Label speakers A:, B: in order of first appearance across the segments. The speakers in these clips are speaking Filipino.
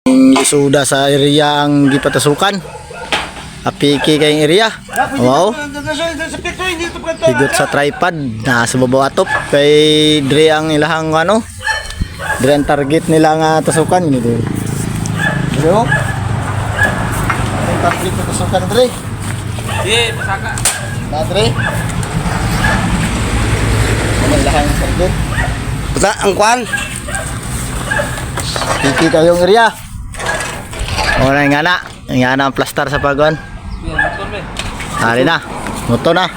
A: Lisuda sa area ang gipatasukan. Apiki kayong area. Wow. Higot sa tripod na sa babaw atop kay Dre ang ilahang ano. Dre ang target nila nga tasukan nito. Dre. Ang target ng tasukan Dre.
B: Pasaka.
A: Na Dre. Ano ilahang target?
B: Puta ang kwan.
A: Apiki kayong area. O na nga na. Nga na ang plaster sa pagwan. Hari na. Moto na.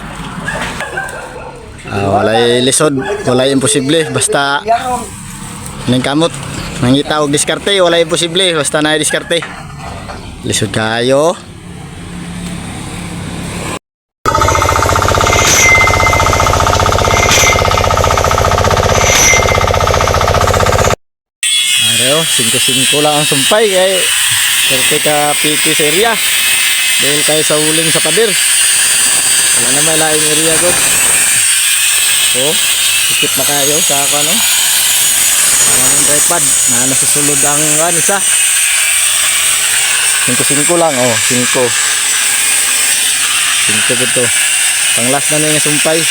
A: Walay lisod, walay imposible basta ning kamot nangita og diskarte, walay imposible basta na diskarte. Lisod kayo. Areo, 5-5 lang ang sumpay kay perfect ka piki sa area. Dahil kayo sa huling sa pader. Wala naman laing area god. So, skip na kayo sa ano. Ang tripod na nasusulod ang isa. 5-5 lang oh, 5. 5 po to. Pang last na nga sumpay.